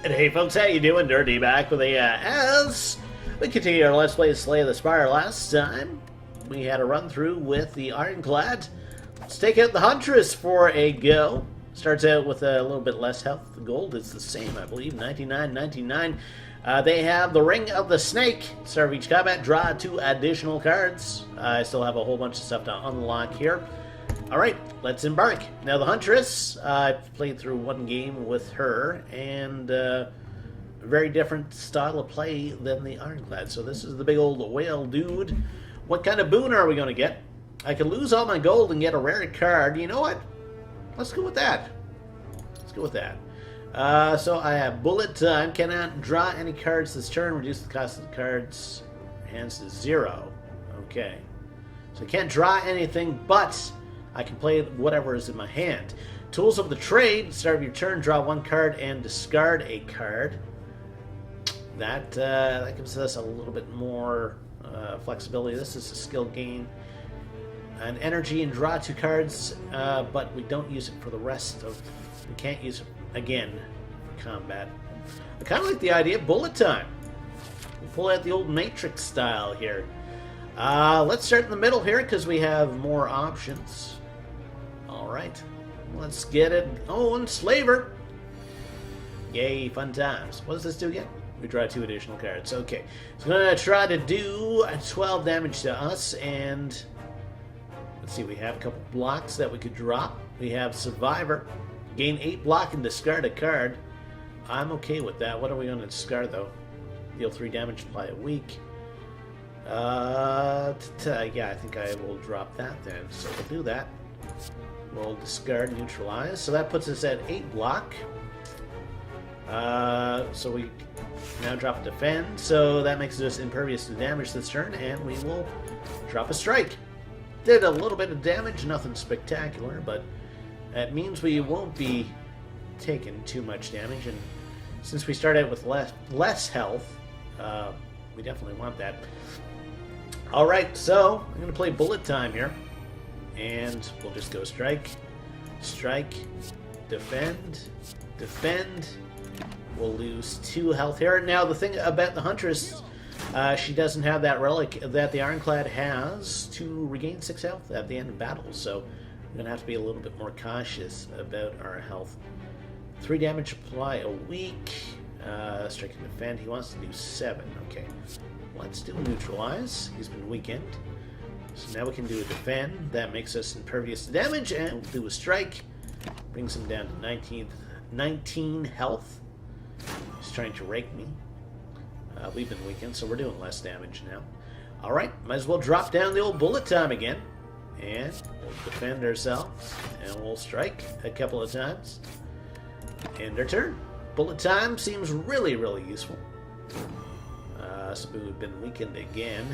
And hey folks, how you doing? Durinde back with a as we continue our Let's Play Slay the Spire. Last time we had a run through with the Ironclad. Let's take out the Huntress for a go. Starts out with a little bit less health. The gold is the same, I believe, 99.99. They have the Ring of the Snake. Start of each combat, draw 2 additional cards. I still have a whole bunch of stuff to unlock here. Alright, let's embark. Now the Huntress, I've played through one game with her, and a very different style of play than the Ironclad. So this is the big old whale dude. What kind of boon are we going to get? I could lose all my gold and get a rare card. You know what? Let's go with that. Let's go with that. So I have bullet time. Cannot draw any cards this turn. Reduce the cost of the cards. Hands to 0. Okay. So I can't draw anything, but I can play whatever is in my hand. Tools of the trade. Start of your turn, draw 1 card and discard a card. That gives us a little bit more flexibility. This is a skill gain. An energy and draw 2 cards, but we don't use it for the rest of... We can't use it again for combat. I kind of like the idea of bullet time. We'll pull out the old Matrix style here. Let's start in the middle here because we have more options. Alright, let's get it. Oh, and Slaver! Yay, fun times. What does this do again? We draw 2 additional cards. Okay, so I'm going to try to do 12 damage to us, and let's see, we have a couple blocks that we could drop. We have Survivor. Gain 8 block and discard a card. I'm okay with that. What are we going to discard, though? Deal 3 damage, apply a weak. Yeah, I think I will drop that then. So we'll do that. We'll discard, neutralize. So that puts us at 8 block. So we now drop a defend. So that makes us impervious to damage this turn, and we will drop a strike. Did a little bit of damage, nothing spectacular, but that means we won't be taking too much damage. And since we start out with less health, we definitely want that. Alright, so I'm going to play bullet time here. And we'll just go strike, strike, defend, defend. We'll lose 2 health here. Now, the thing about the Huntress, she doesn't have that relic that the Ironclad has to regain 6 health at the end of battle. So we're going to have to be a little bit more cautious about our health. 3 damage, apply a weak. Strike and defend. He wants to do 7. Okay. Let's do neutralize. He's been weakened. So now we can do a defend. That makes us impervious to damage, and we'll do a strike. Brings him down to 19 health. He's trying to rake me. We've been weakened, so we're doing less damage now. Alright, might as well drop down the old bullet time again. And we'll defend ourselves, and we'll strike a couple of times. End our turn. Bullet time seems really, really useful. So we've been weakened again.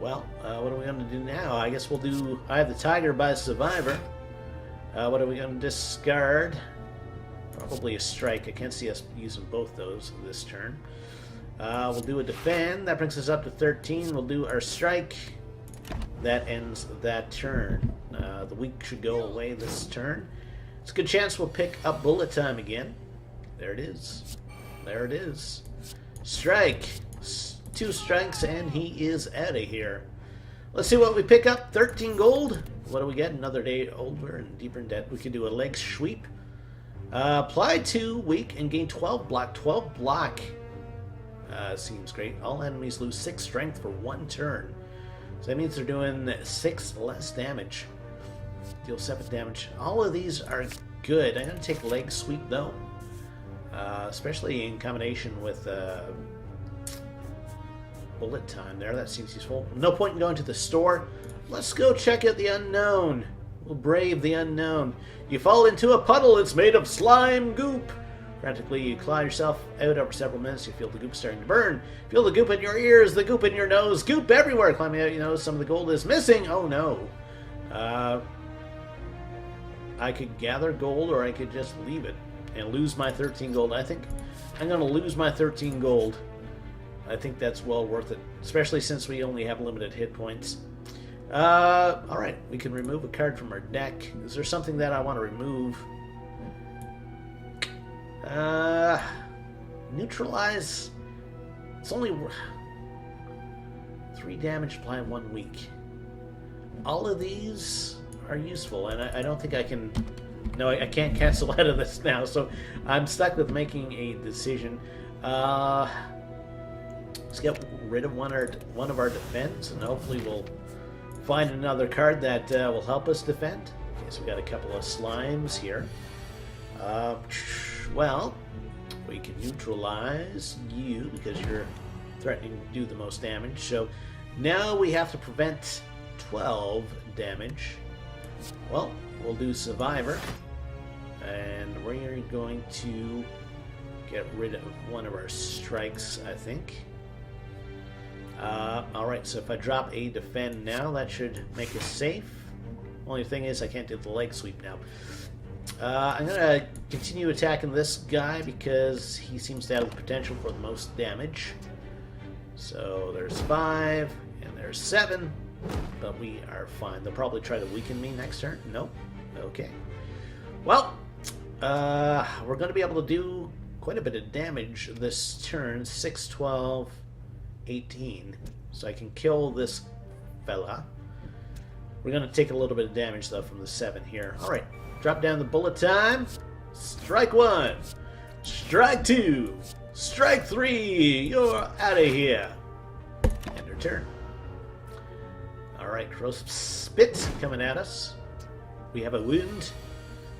Well, what are we going to do now? I guess we'll do... I have the Tiger by Survivor. What are we going to discard? Probably a strike. I can't see us using both those this turn. We'll do a defend. That brings us up to 13. We'll do our strike. That ends that turn. The weak should go away this turn. It's a good chance we'll pick up bullet time again. There it is. There it is. Strike. 2 strikes and he is out of here. Let's see what we pick up. 13 gold. What do we get? Another day older and deeper in debt. We could do a leg sweep. Apply 2 weak and gain 12 block. 12 block seems great. All enemies lose 6 strength for 1 turn. So that means they're doing 6 less damage. Deal 7 damage. All of these are good. I'm going to take leg sweep though. Especially in combination with bullet time there. That seems useful. No point in going to the store. Let's go check out the unknown. We'll brave the unknown. You fall into a puddle. It's made of slime goop. Frantically, you claw yourself out over several minutes. You feel the goop starting to burn. Feel the goop in your ears, the goop in your nose, goop everywhere. Climbing out, you know, some of the gold is missing. Oh no. I could gather gold or I could just leave it and lose my 13 gold. I think I'm going to lose my 13 gold. I think that's well worth it, especially since we only have limited hit points. Alright, we can remove a card from our deck. Is there something that I want to remove? Neutralize. It's only 3 damage applied in 1 week. All of these are useful, and I don't think I can... No, I can't cancel out of this now, so I'm stuck with making a decision. Let's get rid of one of our defense, and hopefully we'll find another card that will help us defend. Okay, so we got a couple of slimes here. Well, we can neutralize you because you're threatening to do the most damage. So now we have to prevent 12 damage. Well, we'll do Survivor. And we're going to get rid of one of our strikes, I think. Alright, so if I drop a defend now, that should make us safe. Only thing is I can't do the leg sweep now. I'm going to continue attacking this guy because he seems to have the potential for the most damage. So there's 5, and there's 7, but we are fine. They'll probably try to weaken me next turn. Nope. Okay. Well, we're going to be able to do quite a bit of damage this turn. 6, 12, 18. So I can kill this fella. We're going to take a little bit of damage, though, from the 7 here. Alright, drop down the bullet time. Strike 1. Strike 2. Strike 3. You're out of here. End of turn. Alright, corrosive spit coming at us. We have a wound.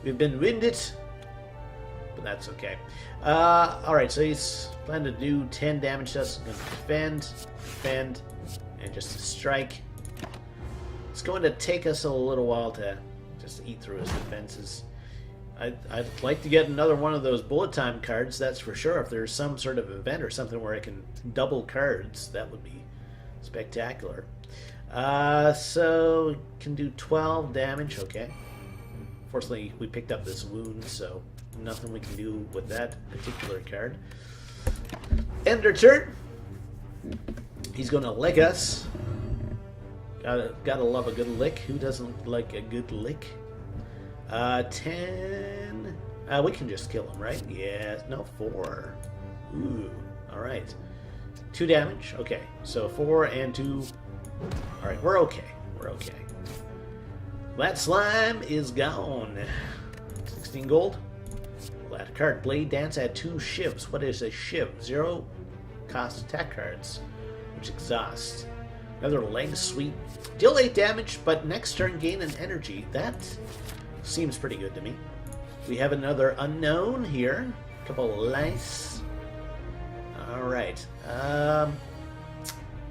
We've been winded. But that's okay. Alright, so he's planning to do 10 damage to us. He's going to defend, and just strike. It's going to take us a little while to just eat through his defenses. I'd like to get another one of those bullet time cards, that's for sure. If there's some sort of event or something where I can double cards, that would be spectacular. So, can do 12 damage, okay. Fortunately, we picked up this wound, so nothing we can do with that particular card. Ender turn. He's going to lick us. Gotta love a good lick. Who doesn't like a good lick? 10. We can just kill him, right? Yeah. No, 4. Ooh. All right. 2 damage. Okay. So 4 and 2. All right. We're okay. We're okay. That slime is gone. 16 gold. We'll add a card. Blade Dance. Add 2 shivs. What is a shiv? 0 cost attack cards, which exhaust. Another leg sweep. Deal 8 damage, but next turn gain an energy. That seems pretty good to me. We have another unknown here. A couple of lice. Alright.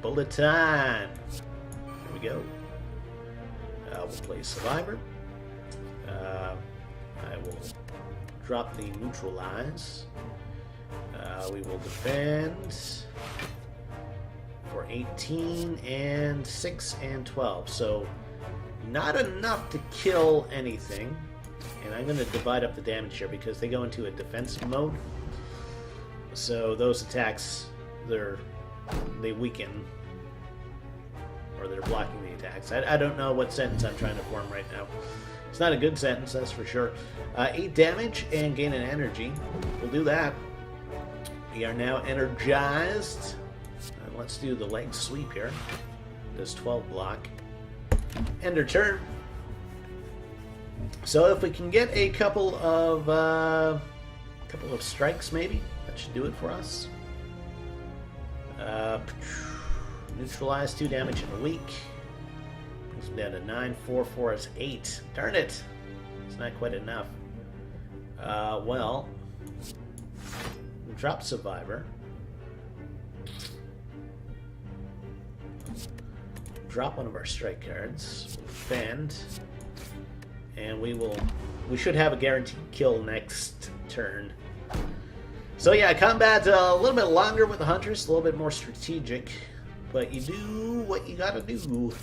Bullet time. Here we go. We'll play Survivor. I will drop the Neutralize. We will defend for 18 and 6 and 12. So not enough to kill anything. And I'm going to divide up the damage here because they go into a defensive mode. So those attacks, they weaken. Or they're blocking the attacks. I don't know what sentence I'm trying to form right now. It's not a good sentence, that's for sure. 8 damage and gain an energy. We'll do that. We are now energized. Let's do the leg sweep here. Does 12 block. Ender turn. So if we can get a couple of strikes, maybe that should do it for us. Neutralize 2 damage in a week. Brings them down to 9. 4, 4 is 8. Darn it! It's not quite enough. Well, drop Survivor. Drop one of our strike cards. Defend. And we should have a guaranteed kill next turn. So yeah, combat a little bit longer with the Hunters, a little bit more strategic. But you do what you gotta do.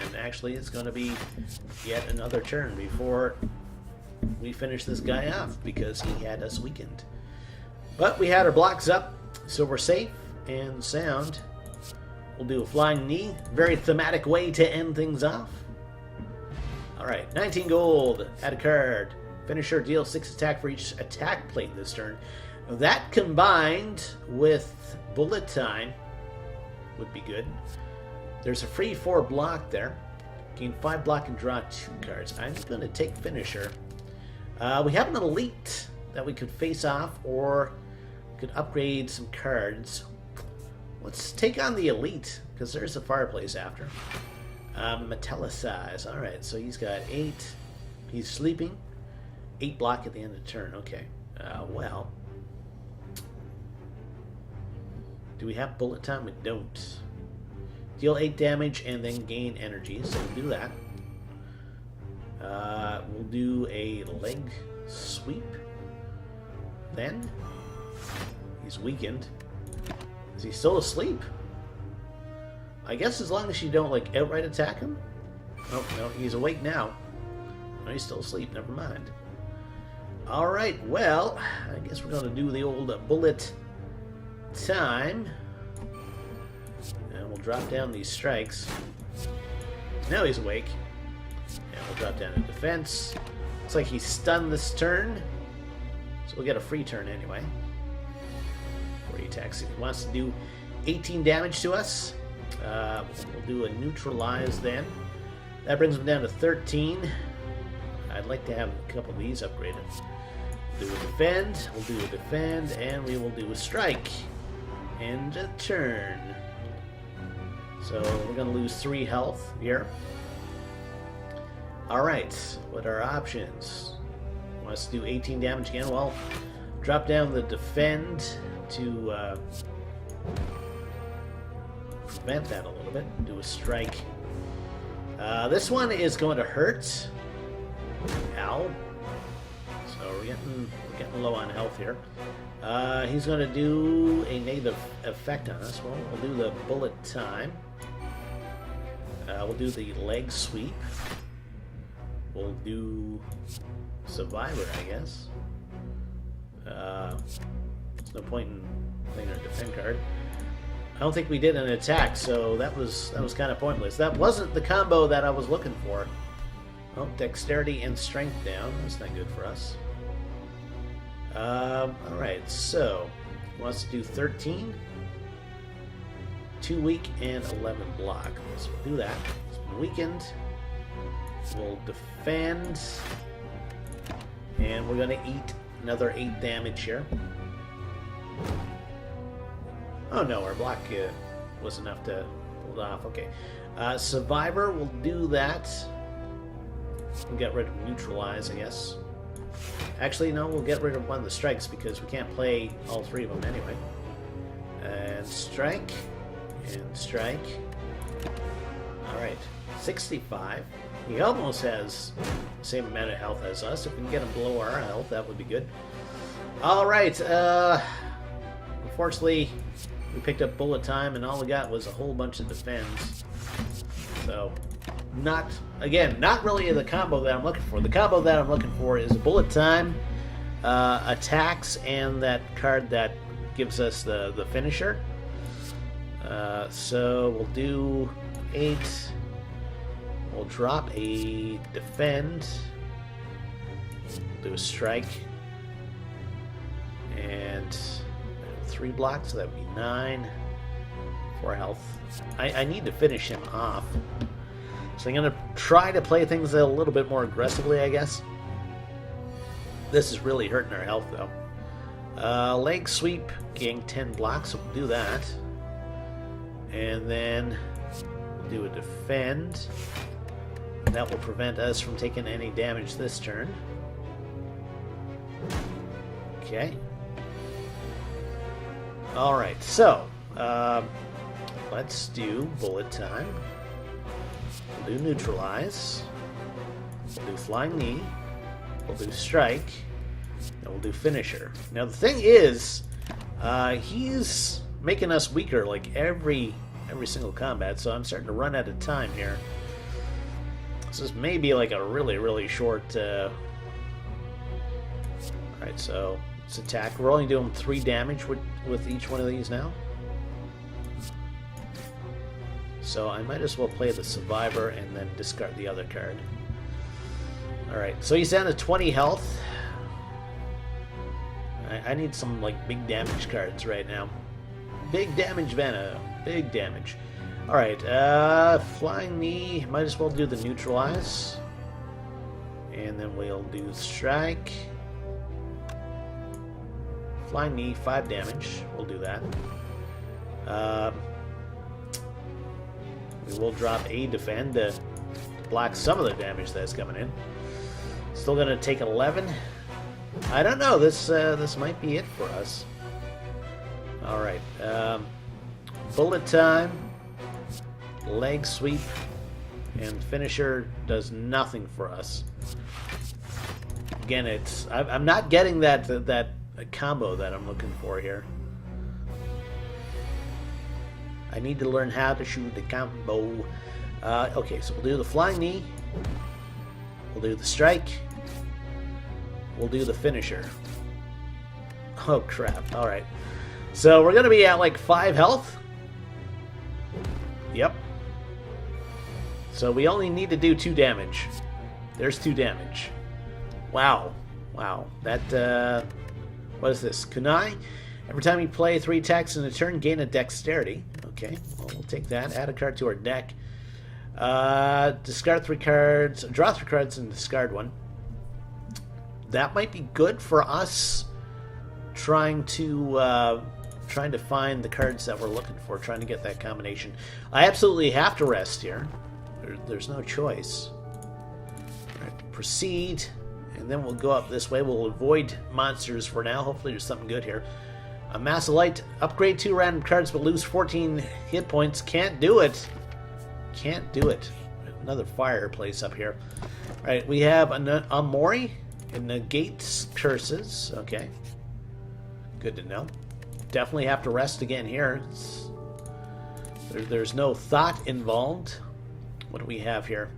And actually it's gonna be yet another turn before we finish this guy off because he had us weakened. But we had our blocks up, so we're safe and sound. We'll do a flying knee. Very thematic way to end things off. Alright, 19 gold. Add a card. Finisher, deal 6 attack for each attack plate this turn. That combined with bullet time would be good. There's a free 4 block there. Gain 5 block and draw 2 cards. I'm going to take Finisher. We have an elite that we could face off, or we could upgrade some cards. Let's take on the elite, because there's a fireplace after. Metallicize. Alright, so he's got 8. He's sleeping. 8 block at the end of the turn. Okay. Well. Do we have bullet time? We don't. Deal 8 damage and then gain energy, so we'll do that. We'll do a leg sweep. Then. He's weakened. Is he still asleep? I guess as long as you don't, like, outright attack him? Oh, no, he's awake now. No, he's still asleep. Never mind. Alright, well, I guess we're going to do the old bullet time. And we'll drop down these strikes. Now he's awake. And we'll drop down to defense. Looks like he's stunned this turn. So we'll get a free turn anyway. Before he attacks. If he wants to do 18 damage to us, we'll do a neutralize then. That brings him down to 13. I'd like to have a couple of these upgraded. We'll do a defend, we'll do a defend, and we will do a strike. And a turn. So we're going to lose 3 health here. Alright, what are our options? Wants to do 18 damage again? Well, drop down the defend to prevent that a little bit. Do a strike. This one is going to hurt. Ow. So we're getting low on health here. He's going to do a negative effect on us. Well, we'll do the bullet time. We'll do the leg sweep. We'll do survivor, I guess. There's no point in playing our defend card. I don't think we did an attack, so that was kind of pointless. That wasn't the combo that I was looking for. Oh, dexterity and strength down. That's not good for us. Alright, so he wants to do 13, 2 weak, and 11 block. So we'll do that. It's been weakened. We'll defend. And we're going to eat another 8 damage here. Oh no, our block was enough to pull it off. Okay. Survivor, we'll do that. We'll get rid of neutralize, I guess. Actually, no, we'll get rid of one of the strikes because we can't play all 3 of them anyway. And strike. And strike. Alright. 65. He almost has the same amount of health as us. If we can get him below our health, that would be good. Alright. Unfortunately, we picked up bullet time, and all we got was a whole bunch of defends. So, not really the combo that I'm looking for. The combo that I'm looking for is bullet time, attacks, and that card that gives us the finisher. So we'll do 8. We'll drop a defend. We'll do a strike. And 3 blocks, so that would be 9. 4 health. I need to finish him off. So I'm going to try to play things a little bit more aggressively, I guess. This is really hurting our health, though. Leg sweep, gain 10 blocks, so we'll do that. And then we'll do a defend. That will prevent us from taking any damage this turn. Okay. Alright, so let's do bullet time. We'll do neutralize. We'll do flying knee. We'll do strike. And we'll do finisher. Now the thing is, he's making us weaker like every single combat, so I'm starting to run out of time here. This may be like a really short. Alright, so let's attack. We're only doing 3 damage with each one of these now. So I might as well play the survivor and then discard the other card. Alright, so he's down to 20 health. I need some, like, big damage cards right now. Big damage, Vanna. Big damage. Alright, Flying Knee. Might as well do the Neutralize. And then we'll do Strike. Flying Knee, 5 damage. We'll do that. We will drop a Defend to block some of the damage that's coming in. Still gonna take 11. I don't know. This might be it for us. All right. Bullet Time, Leg Sweep, and Finisher does nothing for us. Again, I'm not getting that combo that I'm looking for here. I need to learn how to shoot the combo. Okay, so we'll do the Flying Knee. We'll do the Strike. We'll do the Finisher. Oh, crap. Alright. So we're going to be at like 5 health. Yep. So we only need to do 2 damage. There's 2 damage. Wow. Wow. That, what is this? Kunai? Every time you play 3 attacks in a turn, gain a dexterity. Okay, well, we'll take that. Add a card to our deck. Discard 3 cards. Draw 3 cards and discard 1. That might be good for us trying to find the cards that we're looking for, trying to get that combination. I absolutely have to rest here. There's no choice. All right, proceed, and then we'll go up this way. We'll avoid monsters for now. Hopefully there's something good here. A Mass of Light. Upgrade 2 random cards but lose 14 hit points. Can't do it. Can't do it. Another fireplace up here. All right, we have an Amori. It negates curses. Okay. Good to know. Definitely have to rest again here. There's no thought involved. What do we have here?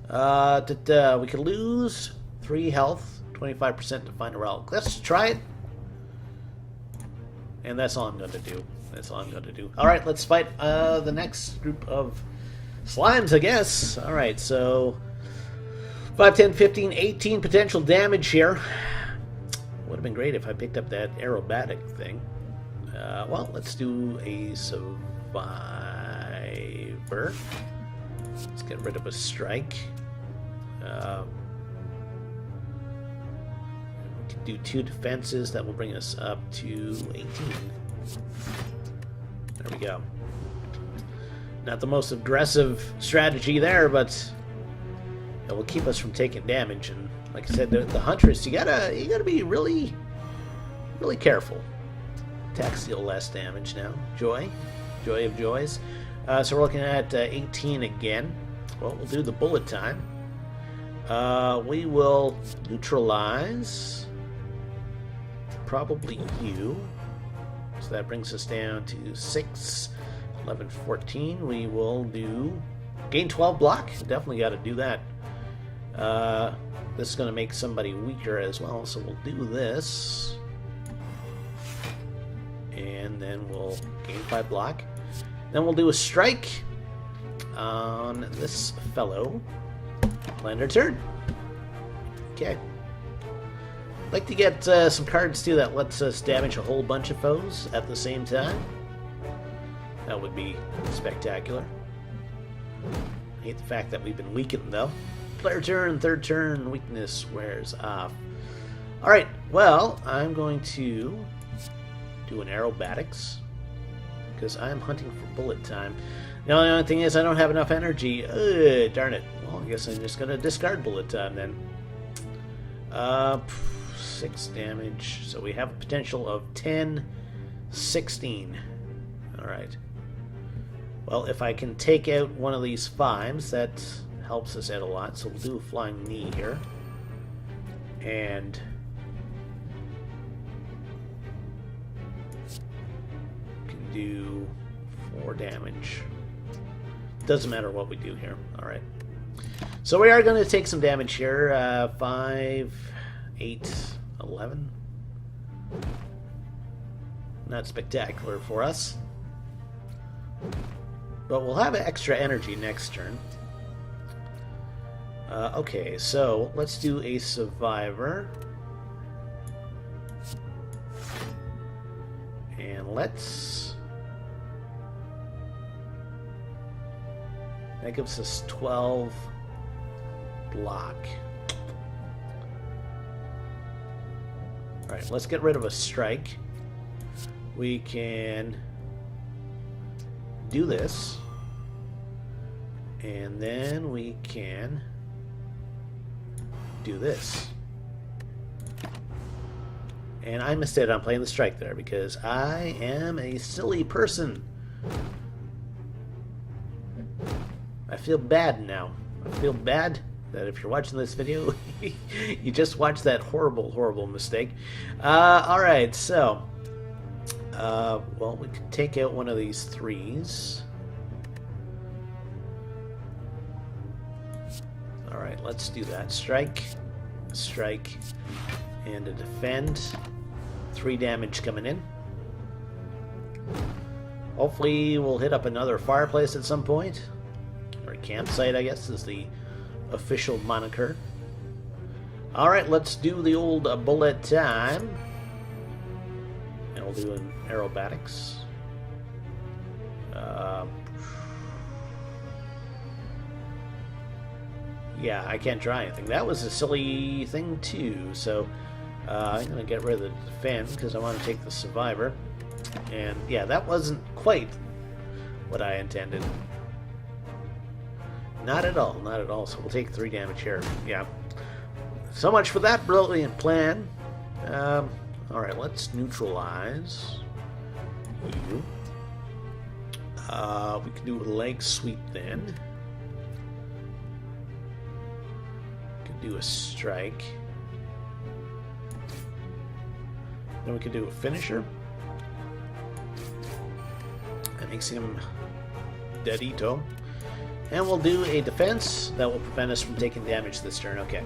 We could lose 3 health, 25% to find a relic. Let's try it. And that's all I'm going to do. That's all I'm going to do. Alright, let's fight the next group of slimes, I guess. Alright, so 5, 10, 15, 18 potential damage here. Would have been great if I picked up that aerobatic thing. Well, let's do a survivor. Let's get rid of a strike. We can do 2 defenses. That will bring us up to 18. There we go. Not the most aggressive strategy there, but it will keep us from taking damage. And like I said, the Huntress, you gotta be really careful. Attacks deal less damage now. Joy of joys. So we're looking at 18 again. Well, we'll do the bullet time. We will neutralize probably you. So that brings us down to 6, 11, 14. We will do gain 12 block. Definitely got to do that. This is going to make somebody weaker as well, so we'll do this. And then we'll gain 5 block. Then we'll do a strike on this fellow. Land our turn. Okay. I'd like to get some cards too that lets us damage a whole bunch of foes at the same time. That would be spectacular. I hate the fact that we've been weakened though. Player turn, 3rd turn, weakness wears off. Alright, well, I'm going to do an aerobatics because I'm hunting for bullet time. The only thing is I don't have enough energy. Darn it. Well, I guess I'm just going to discard bullet time then. 6 damage. So we have a potential of 10, 16. Alright. Well, if I can take out one of these 5s, that helps us out a lot. So we'll do a flying knee here. And can do 4 damage. Doesn't matter what we do here. Alright. So we are going to take some damage here. 5, 8, 11. Not spectacular for us. But we'll have extra energy next turn. Okay, so let's do a survivor. And let's... That gives us 12 block. Alright, let's get rid of a strike. We can do this. And then we can do this. And I missed it on playing the strike there because I am a silly person. I feel bad now. I feel bad that if you're watching this video, you just watched that horrible, horrible mistake. Alright, so... well, we could take out one of these threes. Alright, let's do that. Strike, strike, and a defend. 3 damage coming in. Hopefully we'll hit up another fireplace at some point. Or a campsite, I guess, is the official moniker. Alright, let's do the old bullet time. And we'll do an aerobatics. Yeah, I can't try anything. That was a silly thing too, so I'm going to get rid of the defend because I want to take the survivor. And yeah, that wasn't quite what I intended. Not at all, not at all. So we'll take 3 damage here. Yeah. So much for that brilliant plan. Alright, let's neutralize you. We can do a leg sweep then. We can do a strike. Then we can do a finisher. That makes him deadito. And we'll do a defense that will prevent us from taking damage this turn. Okay.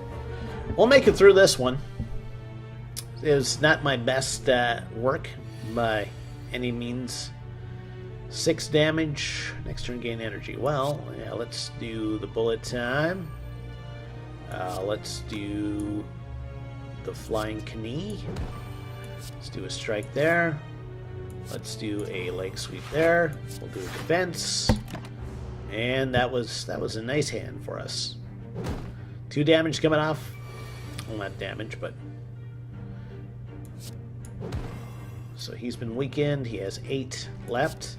We'll make it through this one. It was not my best work by any means. 6 damage. Next turn gain energy. Well, yeah, let's do the bullet time. Let's do the flying knee. Let's do a strike there. Let's do a leg sweep there. We'll do a defense. And that was a nice hand for us. 2 damage coming off. Well, not damage, but... So he's been weakened. He has 8 left.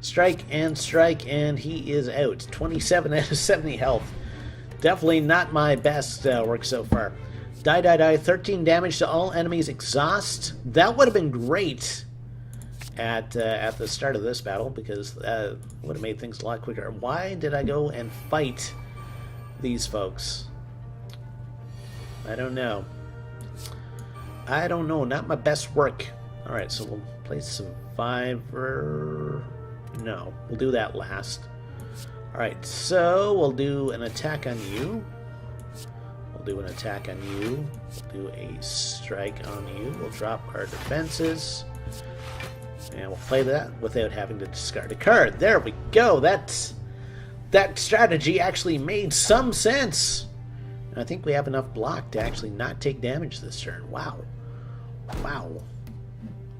Strike, and he is out. 27 out of 70 health. Definitely not my best work so far. Die, die, die. 13 damage to all enemies. Exhaust. That would have been great at the start of this battle, because that would have made things a lot quicker. Why did I go and fight these folks? I don't know. I don't know. Not my best work. Alright, so we'll play Survivor. No, we'll do that last. Alright, so we'll do an attack on you. We'll do an attack on you. We'll do a strike on you. We'll drop our defenses. And we'll play that without having to discard a card. There we go. That strategy actually made some sense. And I think we have enough block to actually not take damage this turn. Wow. Wow.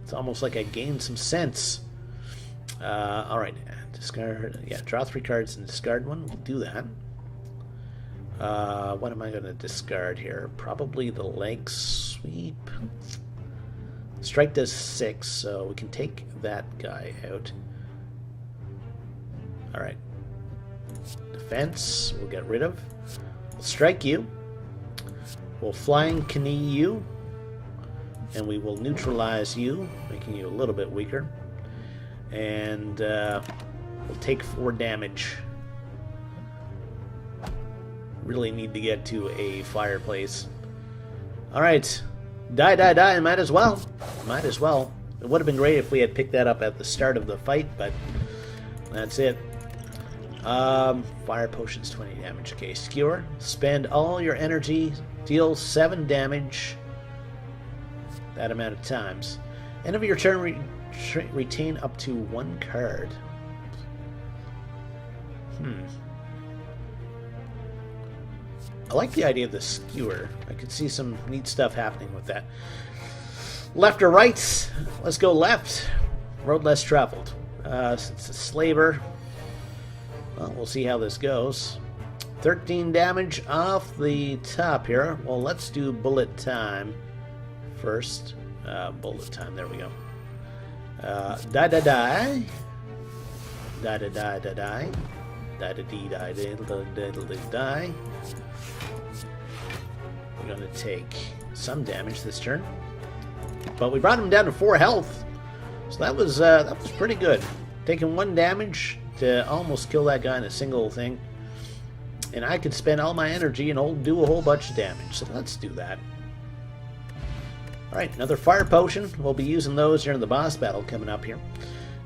It's almost like I gained some sense. Alright. Discard. Yeah, draw 3 cards and discard 1. We'll do that. What am I going to discard here? Probably the leg sweep. Strike does 6, so we can take that guy out. Alright. Defense, we'll get rid of. We'll strike you. We'll flying knee you. And we will neutralize you, making you a little bit weaker. And we'll take 4 damage. Really need to get to a fireplace. Alright. Die, die, die. Might as well. Might as well. It would have been great if we had picked that up at the start of the fight, but that's it. Fire potions, 20 damage. Okay, skewer. Spend all your energy. Deal 7 damage. That amount of times. End of your turn, retain up to 1 card. I like the idea of the skewer. I could see some neat stuff happening with that. Left or right? Let's go left. Road less traveled. It's a slaver. Well, we'll see how this goes. 13 damage off the top here. Well, let's do bullet time first. Bullet time, there we go. Die, die, die. Die, die, die, die, die. Die, die, die, die, die, die. We're going to take some damage this turn. But we brought him down to 4 health. So that was pretty good. Taking 1 damage to almost kill that guy in a single thing. And I could spend all my energy and do a whole bunch of damage. So let's do that. Alright, another fire potion. We'll be using those during the boss battle coming up here.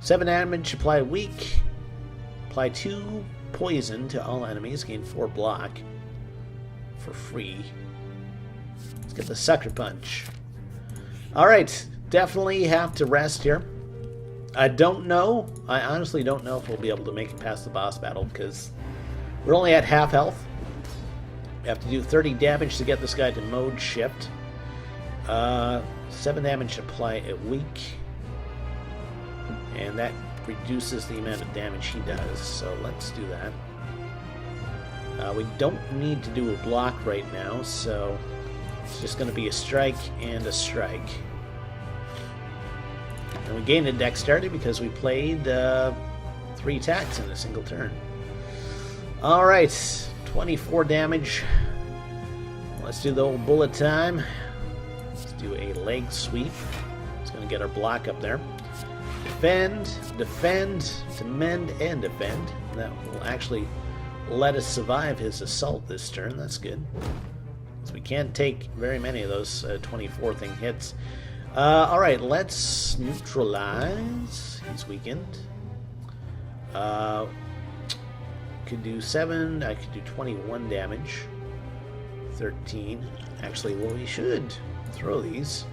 7 damage, apply weak. Apply 2 poison to all enemies. Gain 4 block. For free. Let's get the sucker punch. Alright, definitely have to rest here. I don't know. I honestly don't know if we'll be able to make it past the boss battle because we're only at half health. We have to do 30 damage to get this guy to mode shift. 7 damage to apply a weak. And that reduces the amount of damage he does. So let's do that. We don't need to do a block right now, so it's just going to be a strike and a strike. And we gained a dexterity because we played 3 attacks in a single turn. Alright, 24 damage. Let's do the old bullet time. Let's do a leg sweep. It's going to get our block up there. Defend, defend, demend, and defend. That will actually let us survive his assault this turn. That's good. So we can't take very many of those 24 thing hits. Alright, let's neutralize. He's weakened. Could do 7. I could do 21 damage. 13. Actually, well, we should throw these.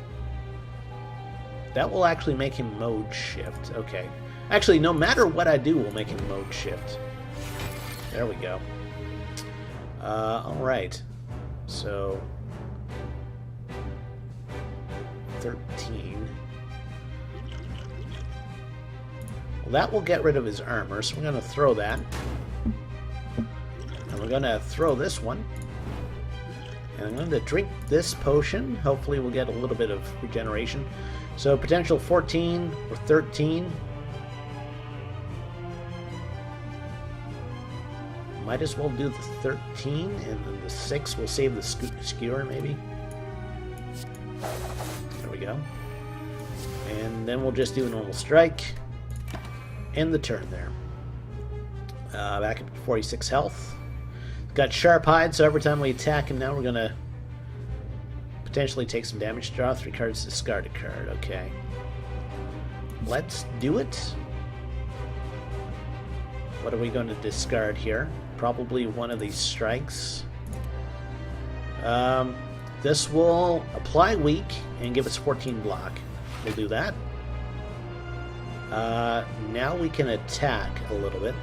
That will actually make him mode shift. Okay. Actually, no matter what I do, we'll make him mode shift. There we go. Alright. So 13. Well, that will get rid of his armor, so we're going to throw that. And we're going to throw this one. And I'm going to drink this potion. Hopefully we'll get a little bit of regeneration. So potential 14 or 13. Might as well do the 13, and then the 6 will save the skewer, maybe. There we go. And then we'll just do a normal strike. End the turn there. Back up to 46 health. Got sharp hide, so every time we attack him now, we're going to potentially take some damage. Draw 3 cards, discard a card. Okay. Let's do it. What are we going to discard here? Probably one of these strikes. This will apply weak and give us 14 block. We'll do that. Now we can attack a little bit.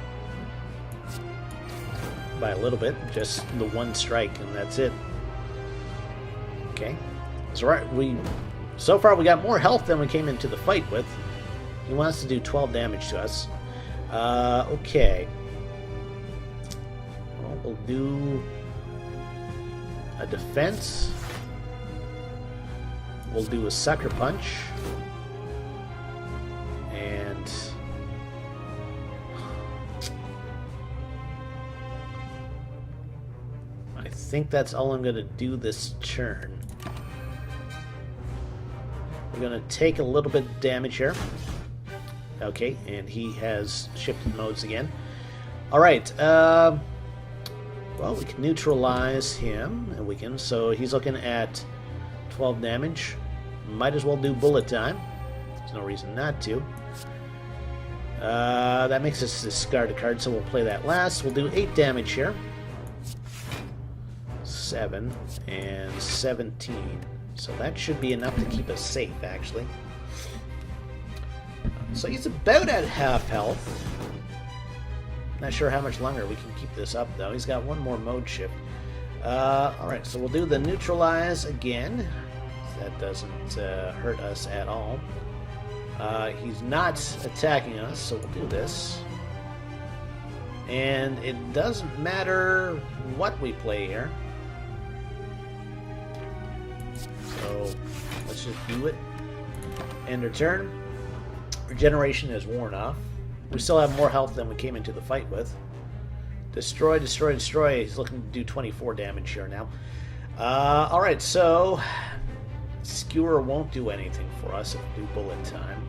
By a little bit, just the 1 strike, and that's it. Okay. So so far we got more health than we came into the fight with. He wants to do 12 damage to us. Okay. Well, we'll do a defense. We'll do a sucker punch. And I think that's all I'm going to do this turn. We're going to take a little bit of damage here. Okay, and he has shifted modes again. Alright, well, we can neutralize him, and we can, so he's looking at 12 damage. Might as well do bullet time. There's no reason not to. That makes us discard a card, so we'll play that last. We'll do 8 damage here. 7 and 17. So that should be enough to keep us safe, actually. So he's about at half health. Not sure how much longer we can keep this up, though. He's got 1 more mode shift. Alright, so we'll do the neutralize again. That doesn't hurt us at all. He's not attacking us, so we'll do this. And it doesn't matter what we play here. So let's just do it. End our turn. Regeneration is worn off. We still have more health than we came into the fight with. Destroy, destroy, destroy. He's looking to do 24 damage here now. Alright, so Skewer won't do anything for us if we do bullet time.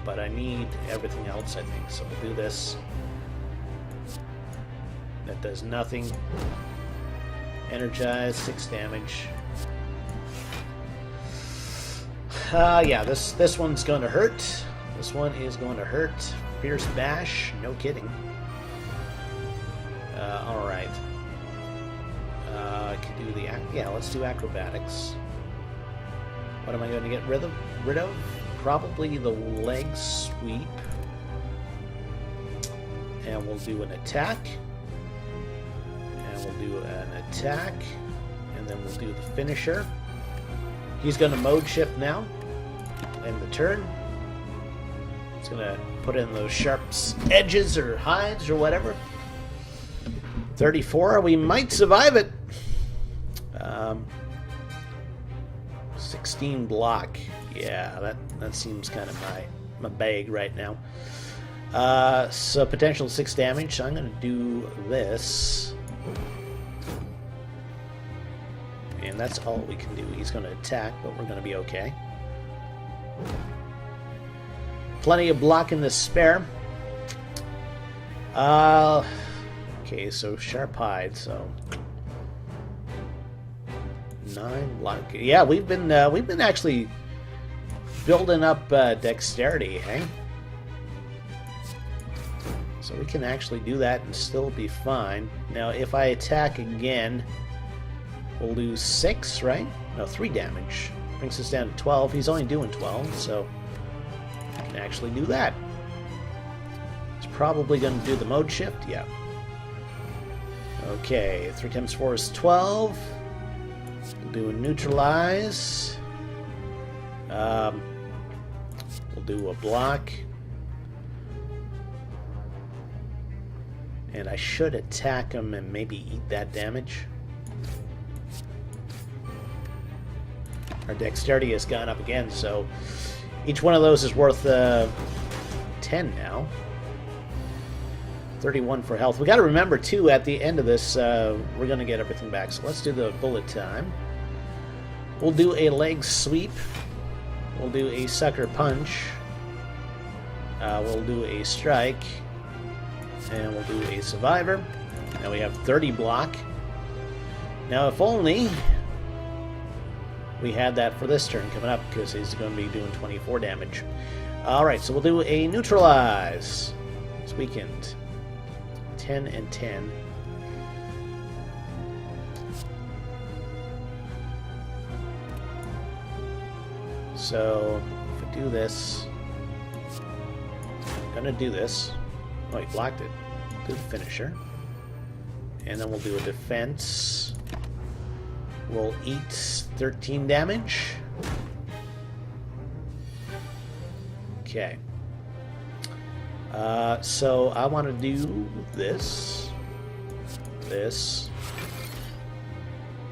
But I need everything else, I think. So we'll do this. That does nothing. Energize, 6 damage. Yeah, this one's going to hurt. This one is going to hurt. Fierce Bash, no kidding. Alright. I could do the... Yeah, let's do Acrobatics. What am I going to get rid of? Probably the leg sweep. And we'll do an attack. And we'll do an attack. And then we'll do the finisher. He's going to mode shift now. End the turn. He's going to put in those sharp edges or hides or whatever. 34. We might survive it. 16 block. Yeah, that seems kind of my bag right now. So potential 6 damage. So I'm going to do this. And that's all we can do. He's going to attack, but we're going to be okay. Plenty of block in the spare. Okay, so sharp hide, so 9 block. Yeah, we've been actually building up dexterity, hey? So we can actually do that and still be fine. Now, if I attack again, we'll lose 6, right? No, 3 damage. Brings us down to 12. He's only doing 12, so I can actually do that. He's probably going to do the mode shift. Yeah. Okay, 3 times 4 is 12. We'll do a neutralize. We'll do a block. And I should attack him and maybe eat that damage. Our dexterity has gone up again, so each one of those is worth 10 now. 31 for health. We got to remember, too, at the end of this, we're going to get everything back. So let's do the bullet time. We'll do a leg sweep. We'll do a sucker punch. We'll do a strike. And we'll do a survivor. Now we have 30 block. Now, if only we had that for this turn coming up, because he's going to be doing 24 damage. Alright, so we'll do a neutralize. It's weakened. 10 and 10. So, if I do this, I'm going to do this. Oh, he blocked it. Do the finisher. And then we'll do a defense. We'll eat 13 damage. Okay. So I want to do this, this,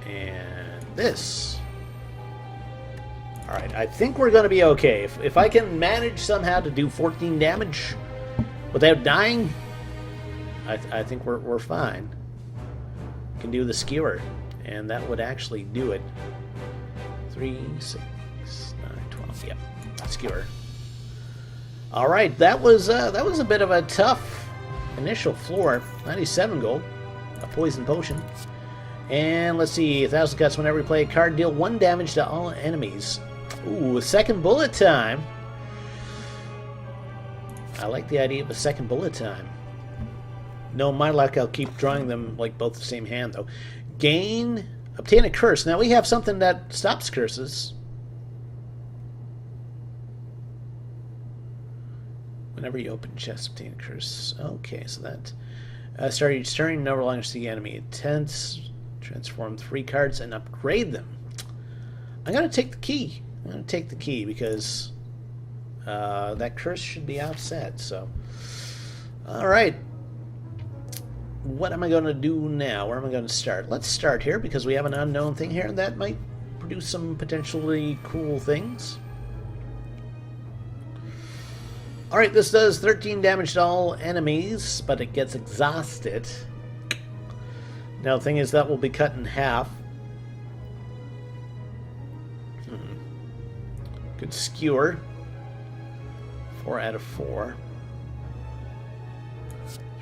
and this. Alright, I think we're going to be okay. If I can manage somehow to do 14 damage without dying, I think we're fine. Can do the skewer, and that would actually do it. 3, 6, 9, 12. Yep, skewer. All right, that was a bit of a tough initial floor. 97 gold, a poison potion, and let's see, 1,000 cuts whenever you play a card. Deal 1 damage to all enemies. Ooh, a second bullet time. I like the idea of a second bullet time. No, my luck, I'll keep drawing them like both the same hand, though. Obtain a curse. Now we have something that stops curses. Whenever you open chest, obtain a curse. Okay, so that Start each turn, no longer see enemy intents. Transform 3 cards and upgrade them. I'm going to take the key. I'm going to take the key because that curse should be offset. So, alright. What am I going to do now? Where am I going to start? Let's start here because we have an unknown thing here that might produce some potentially cool things. Alright, this does 13 damage to all enemies, but it gets exhausted. Now, the thing is that will be cut in half. Good skewer. 4 out of 4.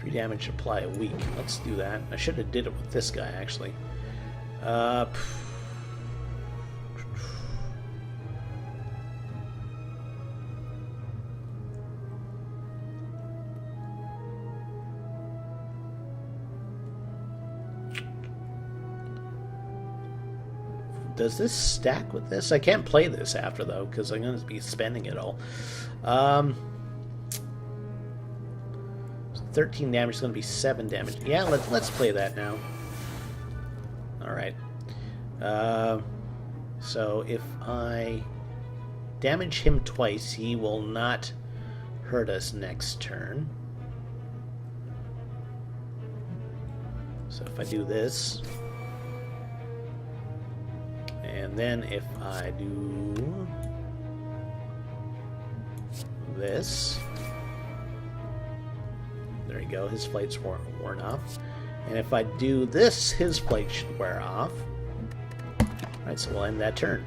3 damage to apply a week. Let's do that. I should have did it with this guy, actually. Does this stack with this? I can't play this after, though, because I'm going to be spending it all. 13 damage is going to be 7 damage. Yeah, let's play that now. Alright. So if I damage him twice, he will not hurt us next turn. So if I do this... And then if I do this, there you go, his plate's worn off. And if I do this, his plate should wear off. Alright, so we'll end that turn.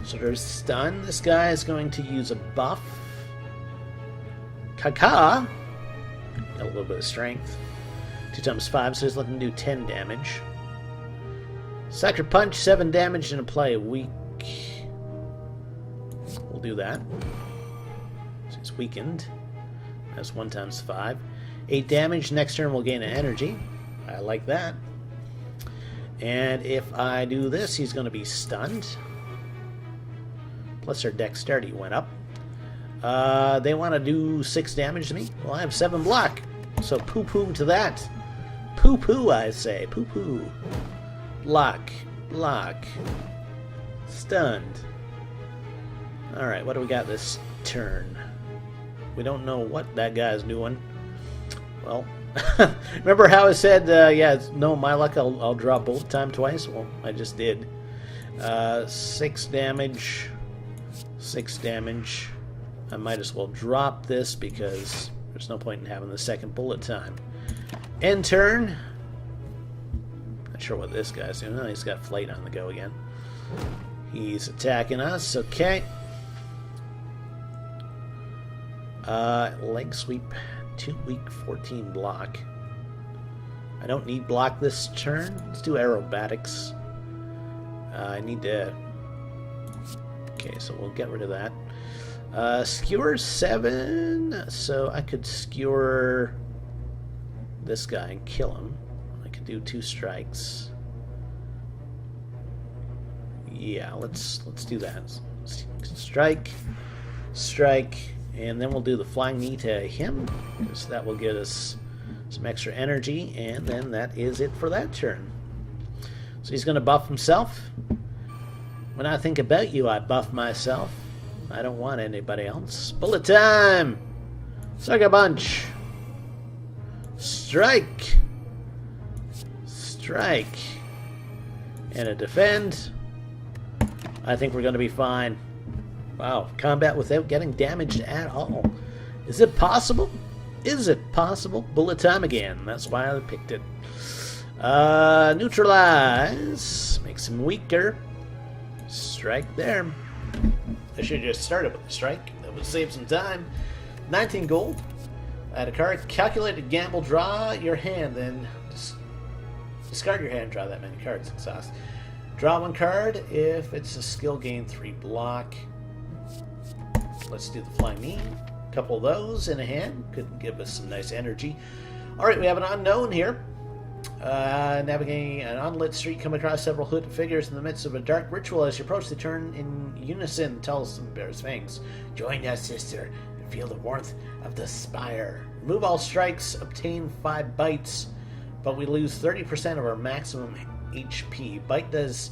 So there's stun. This guy is going to use a buff. Kaka! Got a little bit of strength. 2 times 5, so he's looking to do 10 damage. Sucker Punch, 7 damage and apply a weak. We'll do that. So he's weakened. That's 1 times 5. 8 damage. Next turn we'll gain an energy. I like that. And if I do this, he's going to be stunned. Plus their dexterity went up. They want to do 6 damage to me. Well, I have 7 block. So poo-poo to that. Poo-poo, I say. Poo-poo. Block. Block. Stunned. Alright, what do we got this turn? We don't know what that guy's doing. Well, remember how I said, yeah, it's no, my luck, I'll draw bolt time twice? Well, I just did. 6 damage. 6 damage. I might as well drop this because there's no point in having the second bullet time. End turn. Not sure what this guy's doing. Oh, he's got flight on the go again. He's attacking us. Okay. Leg sweep. 2 weak, 14 block. I don't need block this turn. Let's do aerobatics. I need to... Okay, so we'll get rid of that. Skewer 7. So I could skewer this guy and kill him. I could do 2 strikes. Yeah, let's do that. Strike, strike, and then we'll do the flying knee to him, because that will get us some extra energy, and then that is it for that turn. So he's going to buff himself. When I think about you, I buff myself. I don't want anybody else. Bullet time! Sucker Punch! Strike! Strike! And a defend. I think we're going to be fine. Wow, combat without getting damaged at all. Is it possible? Is it possible? Bullet time again. That's why I picked it. Neutralize. Makes him weaker. Strike there. I should have just started with the strike. That would save some time. 19 gold. Add a card. Calculated gamble. Draw your hand. Then discard your hand. Draw that many cards. Exhaust. Draw 1 card. If it's a skill, gain 3 block. Let's do the flying knee. A couple of those in a hand. Could give us some nice energy. Alright, we have an unknown here. Navigating an unlit street, come across several hooded figures in the midst of a dark ritual. As you approach, they turn in unison, tells them bears fangs. Join us, sister, and feel the warmth of the Spire. Remove all strikes, obtain 5 bites, but we lose 30% of our maximum HP. Bite does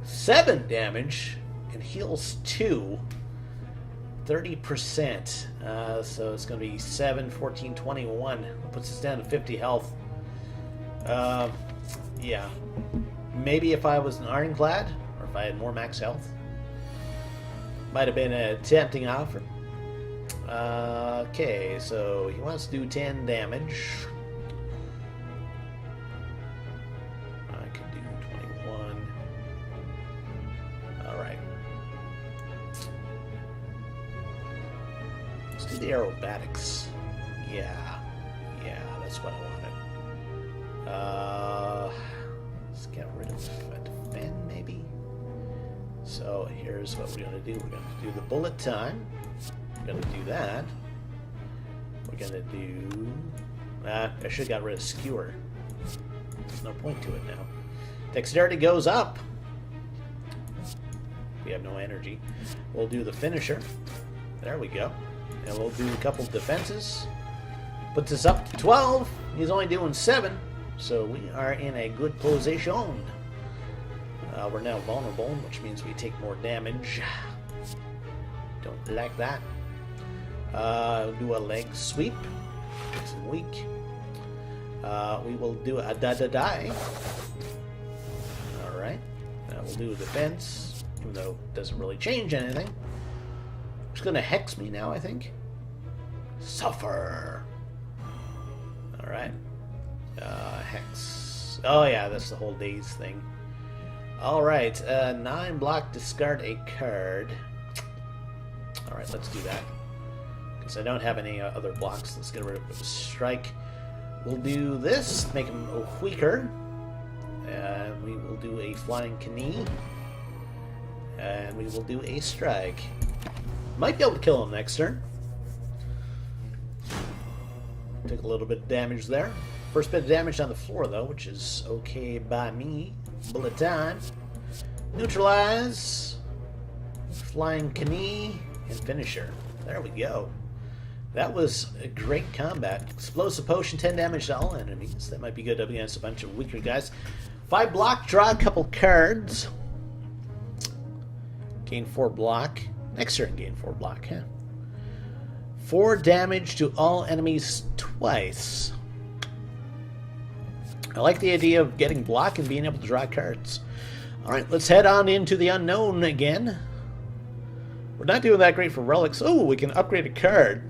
7 damage and heals 2. 30%. So it's going to be 7, 14, 21. Puts us down to 50 health. Yeah. Maybe if I was an Ironclad, or if I had more max health. Might have been a tempting offer. Okay, so he wants to do 10 damage. I could do 21. Alright. Let's do the aerobatics. Yeah, that's what I wanted. Let's get rid of a defend, maybe. So here's what we're going to do. We're going to do the bullet time. We're going to do that. We're going to do... I should have got rid of skewer. There's no point to it now. Dexterity goes up. We have no energy. We'll do the finisher. There we go. And we'll do a couple defenses. Puts us up to 12. He's only doing 7. So we are in a good position. We're now vulnerable, which means we take more damage. Don't like that. Do a leg sweep. Makes him weak. We will do a die. Alright. We'll do a defense, even though it doesn't really change anything. It's going to hex me now, I think. Suffer. Alright. Hex. Oh yeah, that's the whole daze thing. Alright, 9 block, discard a card. Alright, let's do that. Because I don't have any other blocks. Let's get rid of a strike. We'll do this, make him weaker. And we will do a flying knee. And we will do a strike. Might be able to kill him next turn. Took a little bit of damage there. First bit of damage on the floor, though, which is okay by me. Bullet time. Neutralize. Flying knee. And finisher. There we go. That was a great combat. Explosive potion, 10 damage to all enemies. That might be good up against a bunch of weaker guys. 5 block, draw a couple cards. Gain 4 block. Next turn, gain 4 block, huh? 4 damage to all enemies twice. I like the idea of getting block and being able to draw cards. Alright, let's head on into the unknown again. We're not doing that great for relics. Oh, we can upgrade a card.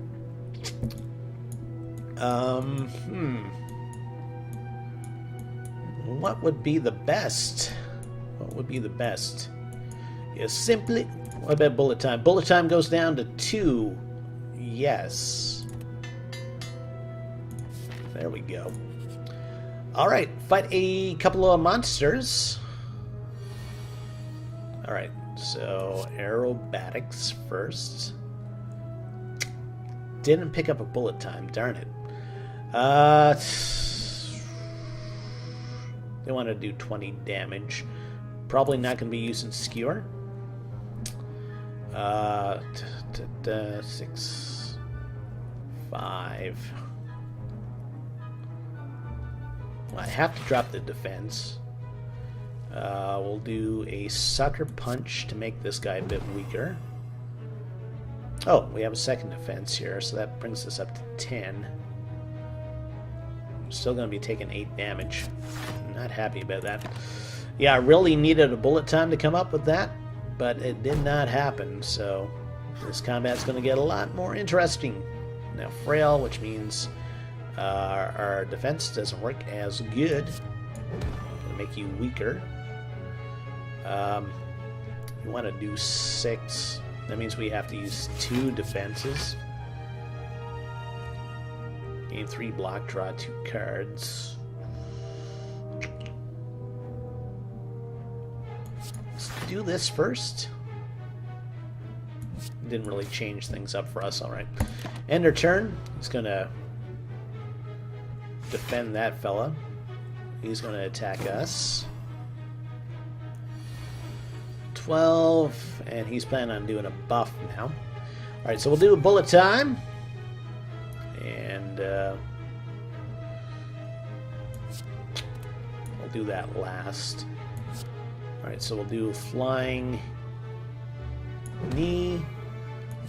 What would be the best? What would be the best? Yes, simply... What about bullet time? Bullet time goes down to 2. Yes. There we go. Alright, fight a couple of monsters. Alright, so aerobatics first. Didn't pick up a bullet time, darn it. They want to do 20 damage. Probably not going to be using skewer. 6, 5. Well, I have to drop the defense. We'll do a sucker punch to make this guy a bit weaker. Oh, we have a second defense here, so that brings us up to 10. I'm still going to be taking 8 damage. I'm not happy about that. Yeah, I really needed a bullet time to come up with that, but it did not happen, so this combat's going to get a lot more interesting. Now, frail, which means our defense doesn't work as good. It'll make you weaker. You want to do 6. That means we have to use 2 defenses. Gain 3 block, draw 2 cards. Let's do this first. Didn't really change things up for us, alright. End our turn. He's going to defend that fella. He's going to attack us. 12, and he's planning on doing a buff now. Alright, so we'll do a bullet time. And we'll do that last. Alright, so we'll do flying knee, a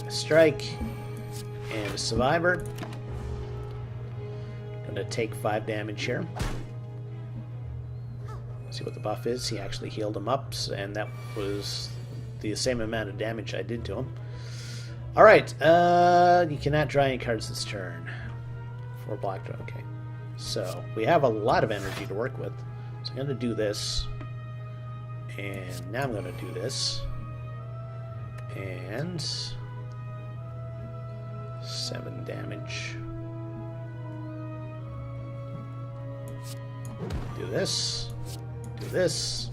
strike, and a survivor. Gonna take 5 damage here. See what the buff is. He actually healed him up, and that was the same amount of damage I did to him. Alright, you cannot draw any cards this turn. 4 block draw, okay. So, we have a lot of energy to work with. So I'm going to do this. And now I'm going to do this. And 7 damage. Do this. Do this.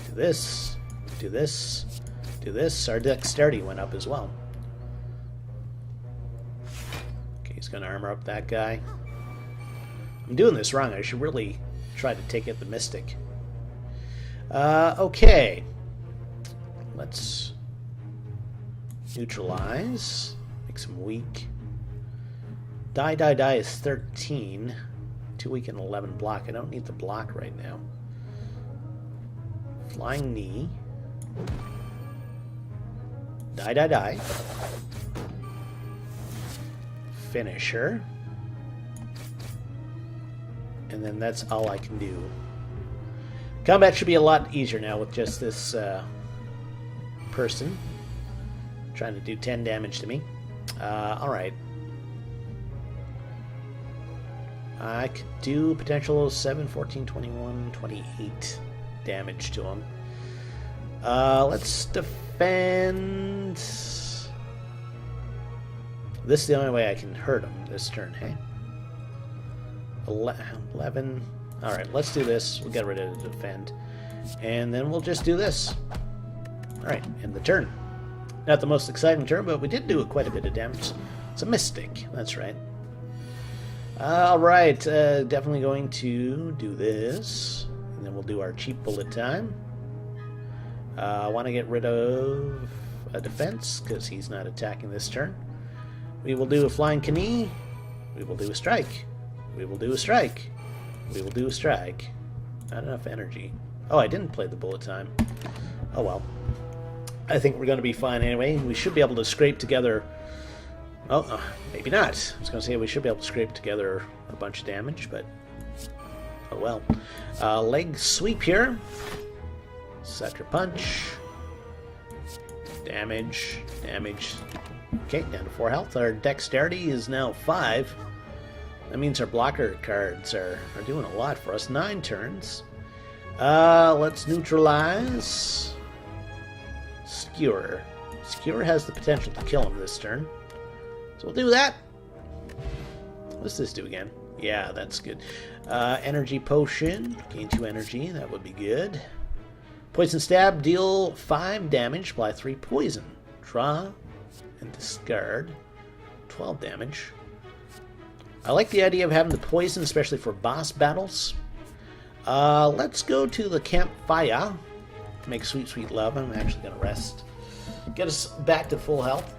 Do this. Do this. Do this. Our dexterity went up as well. Okay, he's going to armor up that guy. I'm doing this wrong. I should really try to take out the Mystic. Okay. Let's neutralize. Makes him weak. Die is 13. 2 weak and 11 block. I don't need the block right now. Flying knee. Die. Finisher. And then that's all I can do. Combat should be a lot easier now with just this person trying to do 10 damage to me. Alright. I could do potential 7, 14, 21, 28 damage to him. Let's defend. This is the only way I can hurt him this turn, hey? 11. Alright, let's do this. We'll get rid of the defend. And then we'll just do this. Alright, end the turn. Not the most exciting turn, but we did do quite a bit of damage. It's a Mystic, that's right. Alright, definitely going to do this. And then we'll do our cheap bullet time. I want to get rid of a defense, because he's not attacking this turn. We will do a flying knee. We will do a strike. We will do a strike. We will do a strike. Not enough energy. Oh, I didn't play the bullet time. Oh well. I think we're going to be fine anyway. We should be able to scrape together... Oh, maybe not. I was going to say we should be able to scrape together a bunch of damage, but... Oh well. Leg sweep here. Sucker punch. Damage. Okay, down to 4 health. Our dexterity is now 5. That means our blocker cards are doing a lot for us. 9 turns. Let's neutralize. Skewer. Skewer has the potential to kill him this turn. So we'll do that. What's this do again? Yeah, that's good. Energy potion. Gain 2 energy. That would be good. Poison stab. Deal 5 damage. Apply 3 poison. Draw and discard. 12 damage. I like the idea of having the poison, especially for boss battles. Let's go to the campfire to make sweet love. I'm actually going to rest. Get us back to full health.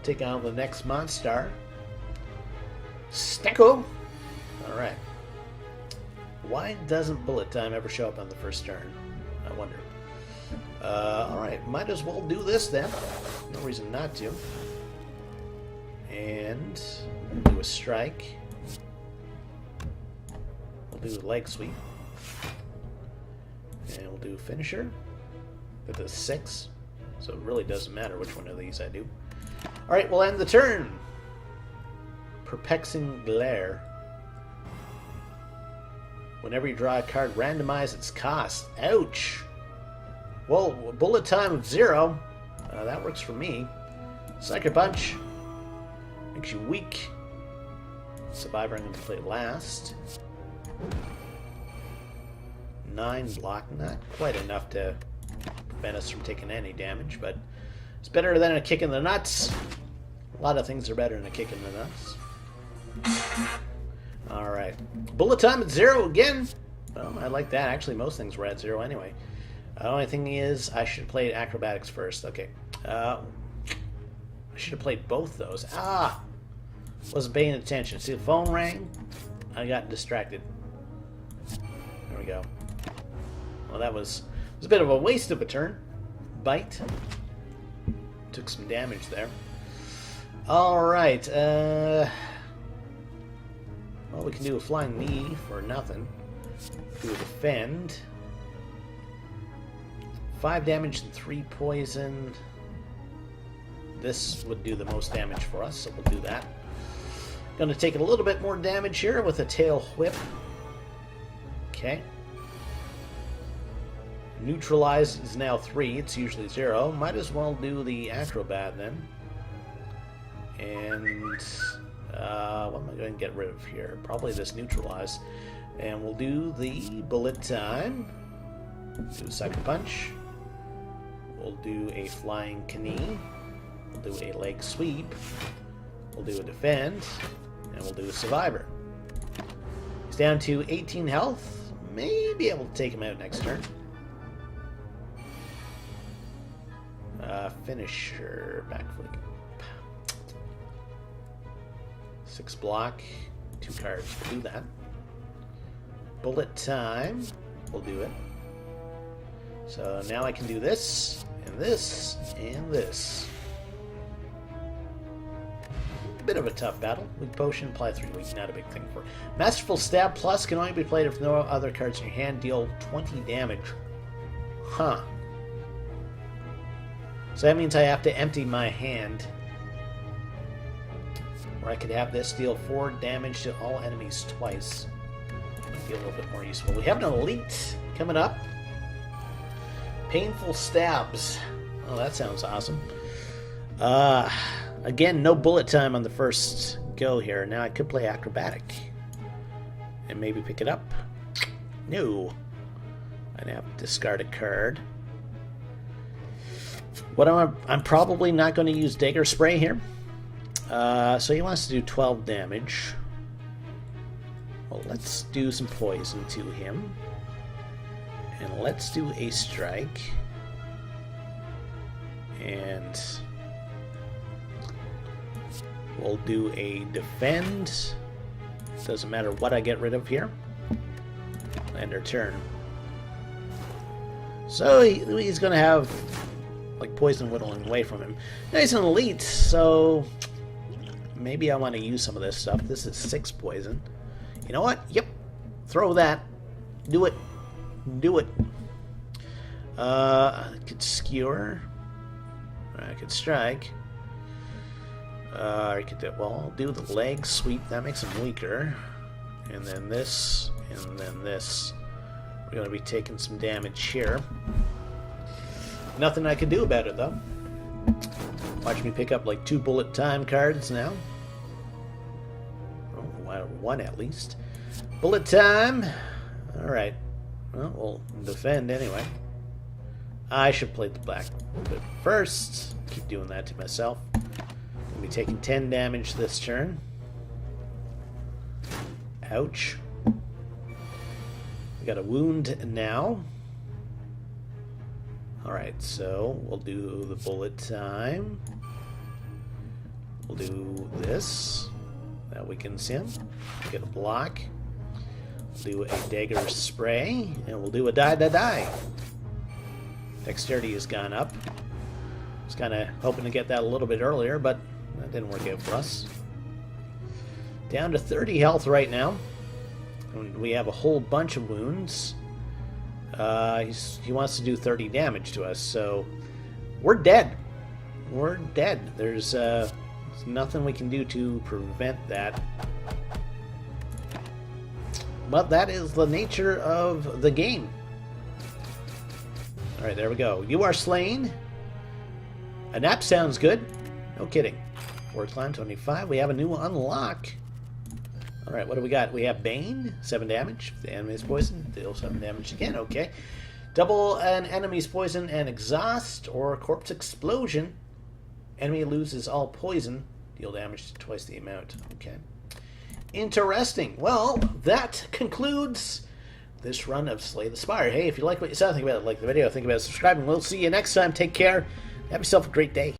Take on the next monster. Stecco. Alright. Why doesn't bullet time ever show up on the first turn? I wonder. Alright, might as well do this then. No reason not to. And we'll do a strike. We'll do a leg sweep. And we'll do a finisher with a 6. So it really doesn't matter which one of these I do. Alright, we'll end the turn. Perplexing Glare. Whenever you draw a card, randomize its cost. Ouch! Well, bullet time of 0. That works for me. Sucker Punch. Makes you weak. Survivor, I'm going to play last. 9 block. Not quite enough to prevent us from taking any damage, but it's better than a kick in the nuts. A lot of things are better than a kick in the nuts. Alright. Bullet time at 0 again. Well, I like that. Actually, most things were at 0 anyway. The only thing is, I should have played acrobatics first. Okay. I should have played both those. Ah! Wasn't paying attention. See, the phone rang. I got distracted. There we go. Well, it was a bit of a waste of a turn. Bite. Took some damage there. Alright, well, we can do a flying knee for nothing. Do a defend. 5 damage and 3 poison. This would do the most damage for us, so we'll do that. Gonna take a little bit more damage here with a tail whip. Okay. Neutralize is now 3, it's usually 0. Might as well do the acrobat then. And what am I going to get rid of here? Probably this neutralize. And we'll do the bullet time. Do a sucker punch. We'll do a flying knee. We'll do a leg sweep. We'll do a defend. And we'll do a survivor. He's down to 18 health. May be able to take him out next turn. Finisher, back flick. 6 block, 2 cards. We'll do that. Bullet time. We'll do it. So now I can do this, and this, and this. Bit of a tough battle. Weak potion, apply 3 weak, not a big thing for. Masterful Stab Plus can only be played if no other cards in your hand deal 20 damage. Huh. So that means I have to empty my hand. Or I could have this deal 4 damage to all enemies twice. Might be a little bit more useful. We have an elite coming up. Painful Stabs. Oh, that sounds awesome. Again, no bullet time on the first go here. Now I could play acrobatic. And maybe pick it up. No. I'd have to discard a card. I'm probably not going to use Dagger Spray here. So he wants to do 12 damage. Well, let's do some poison to him. And let's do a strike. And we'll do a defend. Doesn't matter what I get rid of here. End our turn. So he's going to have like poison whittling away from him. Now he's an elite, so maybe I want to use some of this stuff. This is 6 poison. You know what? Yep. Throw that. Do it. Do it. I could skewer. I could strike. I could do, well, I'll do the leg sweep. That makes him weaker. And then this. And then this. We're going to be taking some damage here. Nothing I can do about it, though. Watch me pick up like 2 bullet time cards now. Oh, 1 at least. Bullet time. Alright. Well, we'll defend anyway. I should play the black but first. Keep doing that to myself. Gonna be taking 10 damage this turn. Ouch. We got a wound now. Alright, so we'll do the bullet time. We'll do this. That weakens him. We'll get a block. We'll do a dagger spray. And we'll do a die. Dexterity has gone up. I was kind of hoping to get that a little bit earlier, but that didn't work out for us. Down to 30 health right now. And we have a whole bunch of wounds. He wants to do 30 damage to us, so we're dead. We're dead. There's nothing we can do to prevent that. But that is the nature of the game. Alright, there we go. You are slain. A nap sounds good. No kidding. Forward climb 25. We have a new unlock. Alright, what do we got? We have Bane, 7 damage. If the enemy is poisoned, deal 7 damage again. Okay. Double an enemy's poison and exhaust or corpse explosion. Enemy loses all poison. Deal damage to twice the amount. Okay. Interesting. Well, that concludes this run of Slay the Spire. Hey, if you like what you saw, think about it. Like the video, think about it, subscribing. We'll see you next time. Take care. Have yourself a great day.